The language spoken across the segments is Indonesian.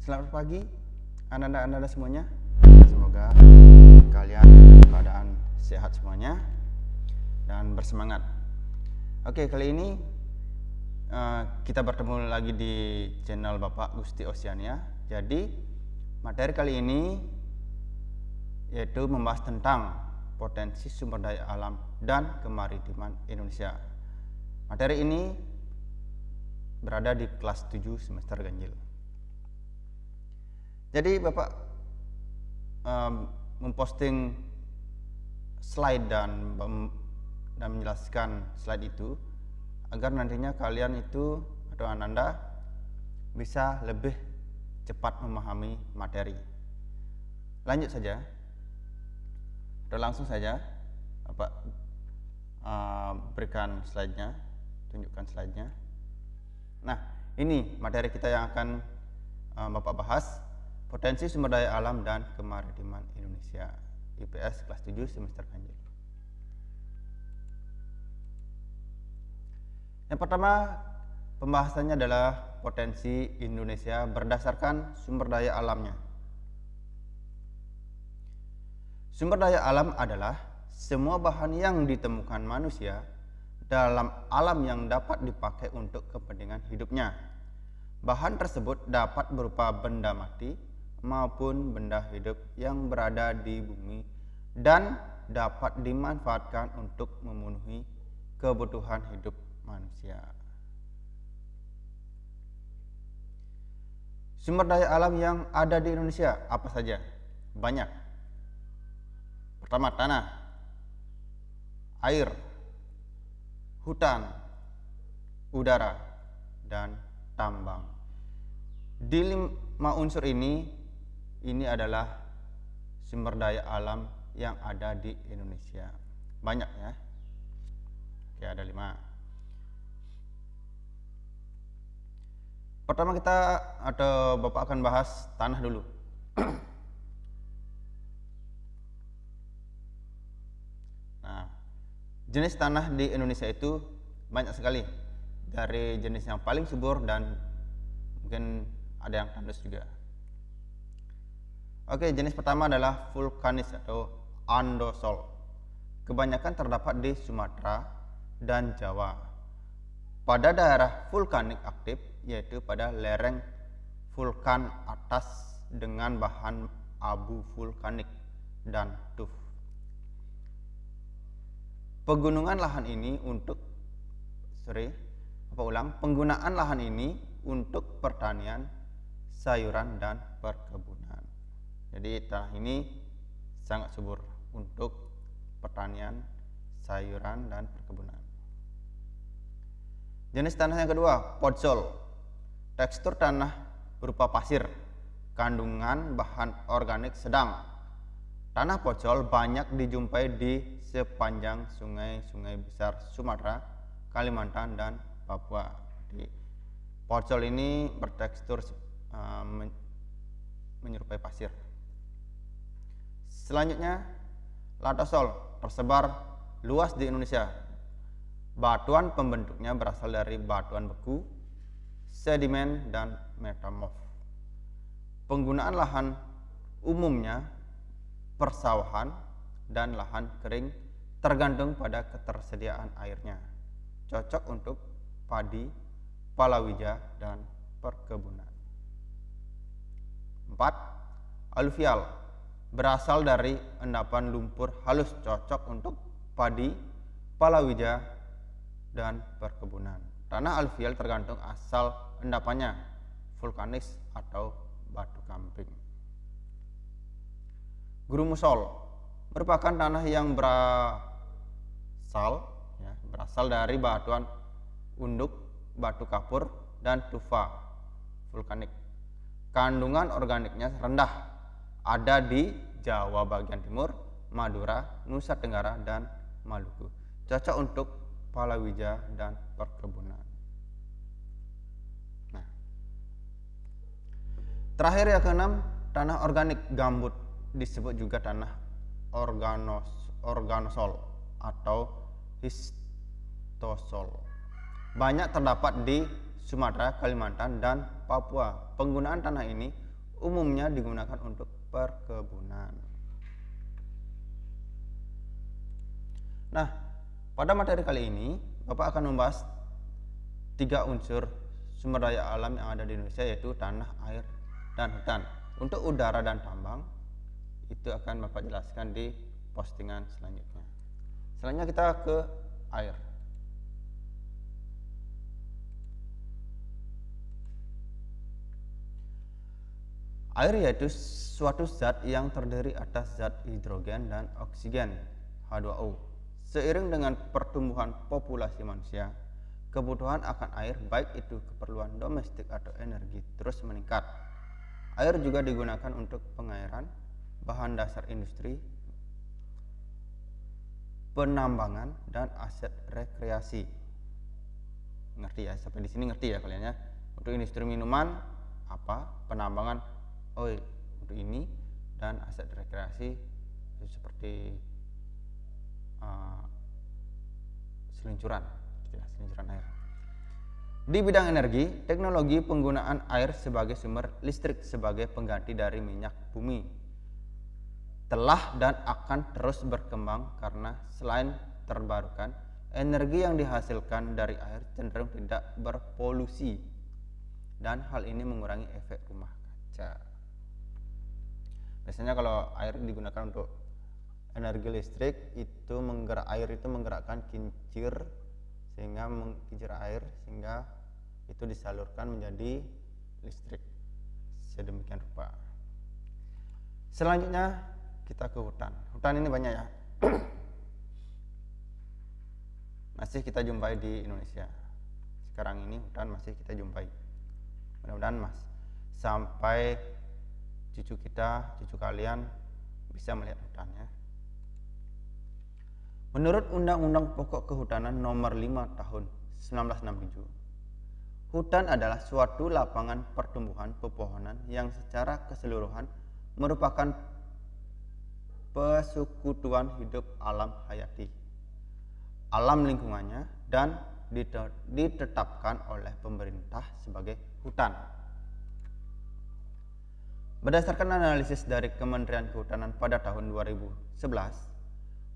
Selamat pagi Anda semuanya. Semoga kalian dalam keadaan sehat semuanya dan bersemangat. Oke, kali ini kita bertemu lagi di channel Bapak Gusti Oceania. Jadi materi kali ini yaitu membahas tentang potensi sumber daya alam dan kemaritiman Indonesia. Materi ini berada di kelas 7 semester ganjil. Jadi Bapak memposting slide dan menjelaskan slide itu agar nantinya kalian itu atau Anda bisa lebih cepat memahami materi. Lanjut saja atau langsung saja Bapak berikan slide-nya, tunjukkan slide-nya. Nah, ini materi kita yang akan Bapak bahas. Potensi sumber daya alam dan kemaritiman Indonesia, IPS kelas 7 semester ganjil. Yang pertama, pembahasannya adalah potensi Indonesia berdasarkan sumber daya alamnya. Sumber daya alam adalah semua bahan yang ditemukan manusia dalam alam yang dapat dipakai untuk kepentingan hidupnya. Bahan tersebut dapat berupa benda mati maupun benda hidup yang berada di bumi dan dapat dimanfaatkan untuk memenuhi kebutuhan hidup manusia. Sumber daya alam yang ada di Indonesia apa saja? Banyak. Pertama, tanah, air, hutan, udara, dan tambang. Di 5 unsur ini adalah sumber daya alam yang ada di Indonesia. Banyak ya. Oke, ada 5. Pertama Bapak akan bahas tanah dulu. Nah, jenis tanah di Indonesia itu banyak sekali. Dari jenis yang paling subur dan mungkin ada yang tandus juga. Oke, jenis pertama adalah vulkanis atau andosol. Kebanyakan terdapat di Sumatera dan Jawa. Pada daerah vulkanik aktif, yaitu pada lereng vulkan atas dengan bahan abu vulkanik dan tuf. Penggunaan lahan ini untuk pertanian, sayuran, dan perkebunan. Jadi tanah ini sangat subur untuk pertanian, sayuran, dan perkebunan. Jenis tanah yang kedua, podzol. Tekstur tanah berupa pasir, kandungan bahan organik sedang. Tanah podzol banyak dijumpai di sepanjang sungai-sungai besar Sumatera, Kalimantan, dan Papua. Jadi, podzol ini bertekstur menyerupai pasir. Selanjutnya, latosol tersebar luas di Indonesia. Batuan pembentuknya berasal dari batuan beku, sedimen, dan metamorf. Penggunaan lahan umumnya persawahan dan lahan kering tergantung pada ketersediaan airnya. Cocok untuk padi, palawija, dan perkebunan. 4. Aluvial berasal dari endapan lumpur halus, cocok untuk padi, palawija, dan perkebunan. Tanah aluvial tergantung asal endapannya, vulkanis atau batu kamping. Grumusol merupakan tanah yang berasal dari batuan unduk, batu kapur, dan tufa vulkanik. Kandungan organiknya rendah, ada di Jawa bagian timur, Madura, Nusa Tenggara, dan Maluku. Cocok untuk palawija dan perkebunan. Nah, terakhir yang keenam, tanah organik gambut, disebut juga tanah organosol atau histosol. Banyak terdapat di Sumatera, Kalimantan, dan Papua. Penggunaan tanah ini umumnya digunakan untuk perkebunan. Nah, pada materi kali ini Bapak akan membahas 3 unsur sumber daya alam yang ada di Indonesia, yaitu tanah, air, dan hutan. Untuk udara dan tambang itu akan Bapak jelaskan di postingan selanjutnya. Selanjutnya kita ke air. Air yaitu suatu zat yang terdiri atas zat hidrogen dan oksigen H2O. Seiring dengan pertumbuhan populasi manusia, kebutuhan akan air, baik itu keperluan domestik atau energi, terus meningkat. Air juga digunakan untuk pengairan, bahan dasar industri, penambangan, dan aset rekreasi. Ngerti ya? Sampai di sini ngerti ya kalian ya? Untuk industri minuman apa? Penambangan untuk ini, dan aset rekreasi itu seperti seluncuran air. Di bidang energi, teknologi penggunaan air sebagai sumber listrik sebagai pengganti dari minyak bumi telah dan akan terus berkembang, karena selain terbarukan, energi yang dihasilkan dari air cenderung tidak berpolusi, dan hal ini mengurangi efek rumah kaca. Biasanya kalau air digunakan untuk energi listrik, itu air itu menggerakkan kincir air sehingga itu disalurkan menjadi listrik sedemikian rupa. Selanjutnya kita ke hutan. Hutan ini banyak ya. Masih kita jumpai di Indonesia. Sekarang ini hutan masih kita jumpai. Mudah-mudahan sampai cucu kalian bisa melihat hutan ya. Menurut Undang-Undang Pokok Kehutanan Nomor 5 Tahun 1967, hutan adalah suatu lapangan pertumbuhan pepohonan yang secara keseluruhan merupakan persekutuan hidup alam hayati, alam lingkungannya, dan ditetapkan oleh pemerintah sebagai hutan. Berdasarkan analisis dari Kementerian Kehutanan pada tahun 2011,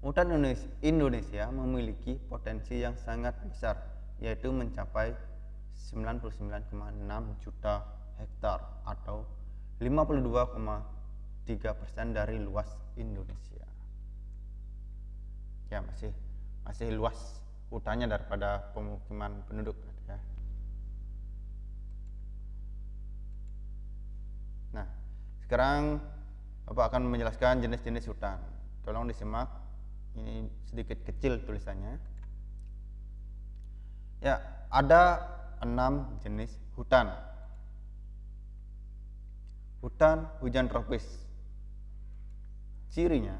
hutan Indonesia memiliki potensi yang sangat besar, yaitu mencapai 99,6 juta hektar atau 52,3% dari luas Indonesia. Ya, masih luas hutannya daripada pemukiman penduduk ya. Nah, sekarang Bapak akan menjelaskan jenis-jenis hutan. Tolong disimak, ini sedikit kecil tulisannya. Ya, ada 6 jenis hutan. Hutan hujan tropis. Cirinya,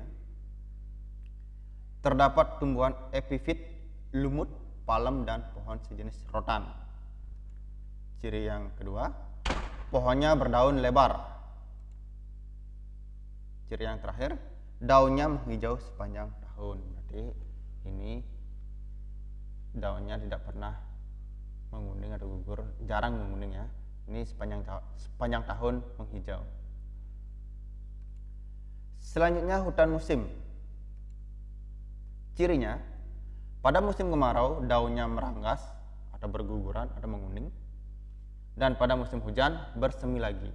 terdapat tumbuhan epifit, lumut, palem, dan pohon sejenis rotan. Ciri yang kedua, pohonnya berdaun lebar. Ciri yang terakhir, daunnya menghijau sepanjang tahun. Berarti ini daunnya tidak pernah menguning atau gugur, jarang menguning ya. Ini sepanjang tahun menghijau. Selanjutnya hutan musim. Cirinya, pada musim kemarau daunnya meranggas atau berguguran atau menguning, dan pada musim hujan bersemi lagi.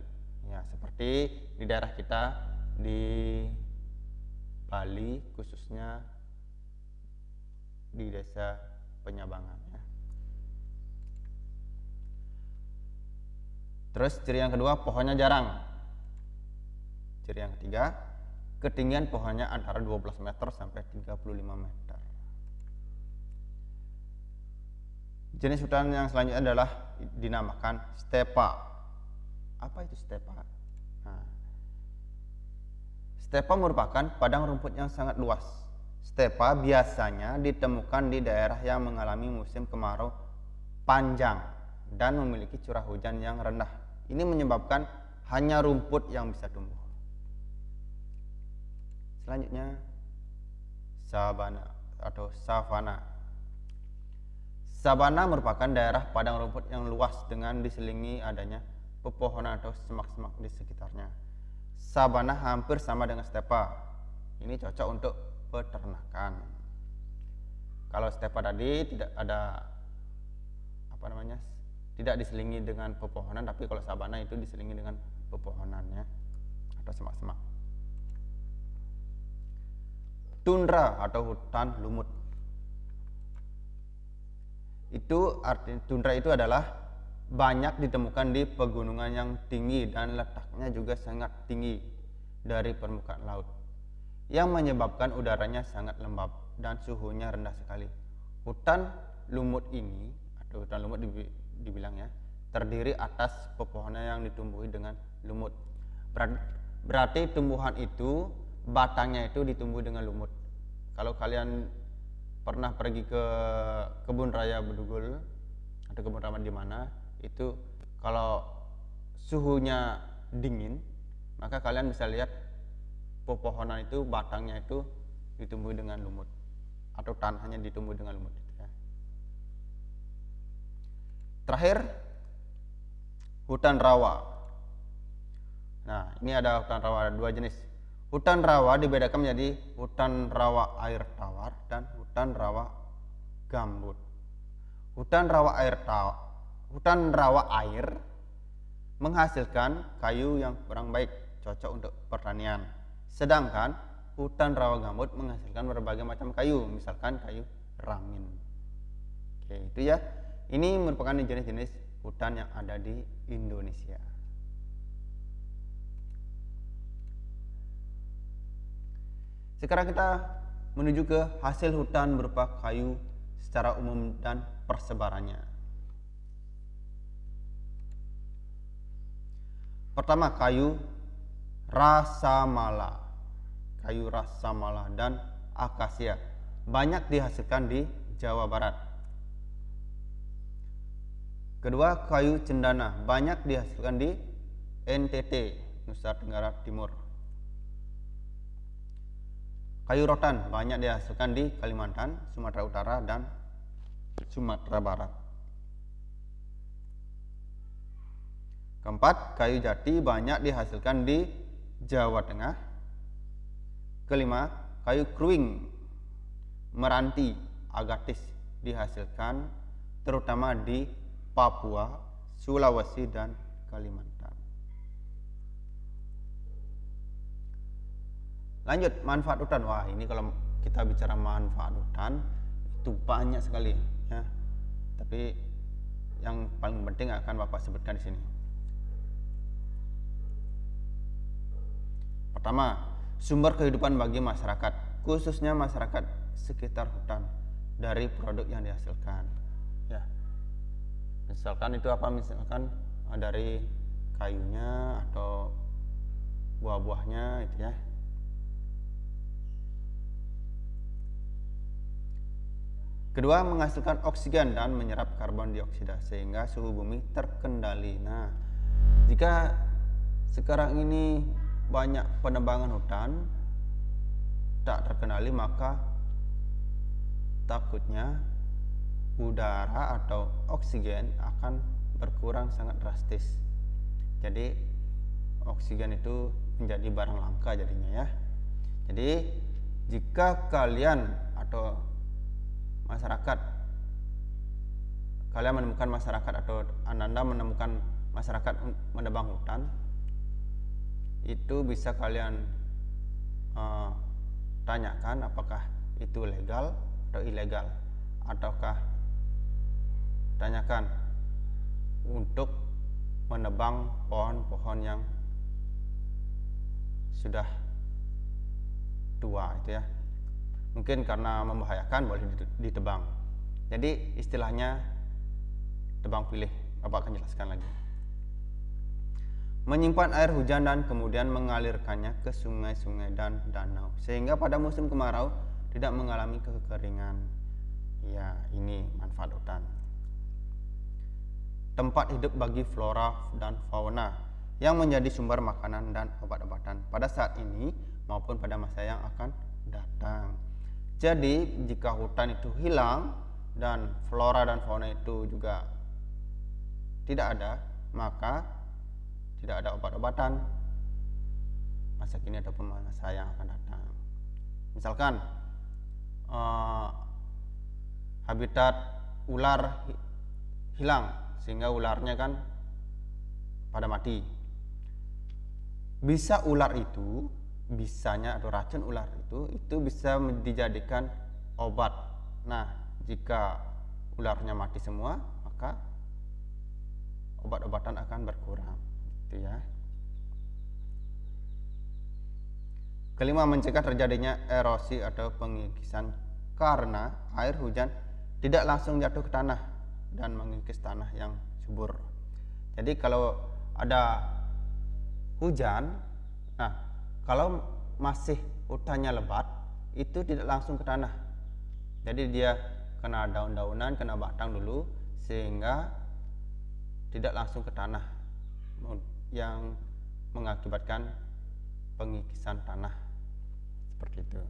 Ya, seperti di daerah kita di Bali, khususnya di desa Penyabangan ya. Terus ciri yang kedua, pohonnya jarang. Ciri yang ketiga, ketinggian pohonnya antara 12 meter sampai 35 meter. Jenis hutan yang selanjutnya adalah dinamakan stepa. Apa itu stepa? Nah, stepa merupakan padang rumput yang sangat luas. Stepa biasanya ditemukan di daerah yang mengalami musim kemarau panjang dan memiliki curah hujan yang rendah. Ini menyebabkan hanya rumput yang bisa tumbuh. Selanjutnya, sabana atau savana. Sabana merupakan daerah padang rumput yang luas dengan diselingi adanya pepohonan atau semak-semak di sekitarnya. Sabana hampir sama dengan stepa. Ini cocok untuk peternakan. Kalau stepa tadi tidak ada tidak diselingi dengan pepohonan, tapi kalau sabana itu diselingi dengan pepohonannya atau semak-semak. Tundra atau hutan lumut. Itu arti tundra itu adalah banyak ditemukan di pegunungan yang tinggi dan letaknya juga sangat tinggi dari permukaan laut, yang menyebabkan udaranya sangat lembab dan suhunya rendah sekali. Hutan lumut ini atau hutan lumut dibilang ya, terdiri atas pepohonan yang ditumbuhi dengan lumut. Berarti tumbuhan itu batangnya itu ditumbuhi dengan lumut. Kalau kalian pernah pergi ke kebun raya Bedugul atau kebun raya di mana, itu kalau suhunya dingin, maka kalian bisa lihat pepohonan itu batangnya itu ditumbuhi dengan lumut atau tanahnya ditumbuhi dengan lumut gitu ya. Terakhir, hutan rawa. Nah, ini ada hutan rawa, ada dua jenis. Hutan rawa dibedakan menjadi hutan rawa air tawar dan hutan rawa gambut. Hutan rawa air menghasilkan kayu yang kurang baik, cocok untuk pertanian. Sedangkan hutan rawa gambut menghasilkan berbagai macam kayu, misalkan kayu ramin. Oke, itu ya. Ini merupakan jenis-jenis hutan yang ada di Indonesia. Sekarang kita menuju ke hasil hutan berupa kayu secara umum dan persebarannya. Pertama, kayu rasamala. Kayu rasamala dan akasia banyak dihasilkan di Jawa Barat. Kedua, kayu cendana banyak dihasilkan di NTT, Nusa Tenggara Timur. Kayu rotan banyak dihasilkan di Kalimantan, Sumatera Utara, dan Sumatera Barat. Keempat, kayu jati banyak dihasilkan di Jawa Tengah. Kelima, kayu kruing, meranti, agatis dihasilkan terutama di Papua, Sulawesi, dan Kalimantan. Lanjut, manfaat hutan. Wah, ini kalau kita bicara manfaat hutan itu banyak sekali ya. Tapi yang paling penting akan Bapak sebutkan di sini. Pertama, sumber kehidupan bagi masyarakat, khususnya masyarakat sekitar hutan dari produk yang dihasilkan. Ya. Misalkan itu apa? Misalkan dari kayunya atau buah-buahnya itu ya. Kedua, menghasilkan oksigen dan menyerap karbon dioksida sehingga suhu bumi terkendali. Nah, jika sekarang ini banyak penebangan hutan tak terkendali, maka takutnya udara atau oksigen akan berkurang sangat drastis. Jadi oksigen itu menjadi barang langka jadinya ya. Jadi jika kalian atau kalian menemukan masyarakat atau Anda menemukan masyarakat menebang hutan, itu bisa kalian tanyakan apakah itu legal atau ilegal, ataukah tanyakan untuk menebang pohon-pohon yang sudah tua itu ya. Mungkin karena membahayakan boleh ditebang. Jadi istilahnya tebang pilih. Bapak akan jelaskan lagi. Menyimpan air hujan dan kemudian mengalirkannya ke sungai-sungai dan danau sehingga pada musim kemarau tidak mengalami kekeringan. Ya, ini manfaat hutan. Tempat hidup bagi flora dan fauna yang menjadi sumber makanan dan obat-obatan pada saat ini maupun pada masa yang akan datang. Jadi jika hutan itu hilang dan flora dan fauna itu juga tidak ada, maka tidak ada obat-obatan masa kini ataupun masa yang akan datang. Misalkan habitat ular hilang sehingga ularnya kan pada mati. Bisa ular itu, bisanya atau racun ular itu bisa dijadikan obat. Nah, jika ularnya mati semua, maka obat-obatan akan berkurang, gitu ya. Kelima, mencegah terjadinya erosi atau pengikisan karena air hujan tidak langsung jatuh ke tanah dan mengikis tanah yang subur. Jadi kalau ada hujan, nah kalau masih hutannya lebat itu tidak langsung ke tanah. Jadi dia kena daun-daunan, kena batang dulu sehingga tidak langsung ke tanah yang mengakibatkan pengikisan tanah seperti itu.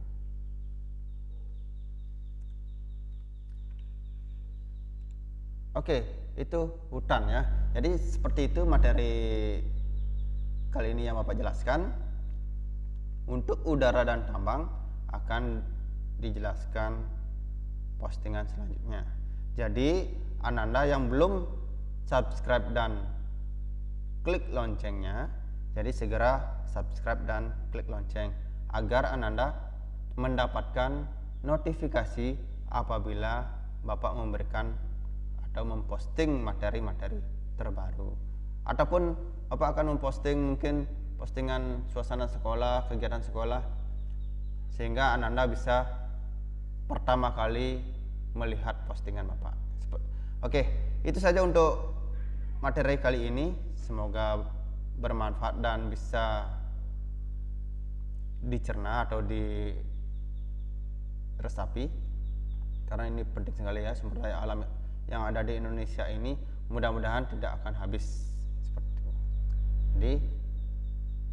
Oke, itu hutan ya. Jadi seperti itu materi kali ini yang Bapak jelaskan. Untuk udara dan tambang akan dijelaskan postingan selanjutnya. Jadi Ananda yang belum subscribe dan klik loncengnya, jadi segera subscribe dan klik lonceng agar Ananda mendapatkan notifikasi apabila Bapak memberikan atau memposting materi-materi terbaru, ataupun Bapak akan memposting mungkin postingan suasana sekolah, kegiatan sekolah, sehingga Ananda bisa pertama kali melihat postingan Bapak. Oke, itu saja untuk materi kali ini. Semoga bermanfaat dan bisa dicerna atau diresapi, karena ini penting sekali ya, sumber daya alam yang ada di Indonesia ini mudah-mudahan tidak akan habis seperti itu. Jadi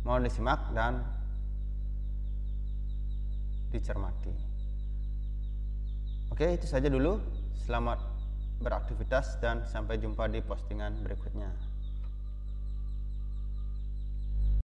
mohon disimak dan dicermati. Oke, itu saja dulu. Selamat beraktivitas dan sampai jumpa di postingan berikutnya.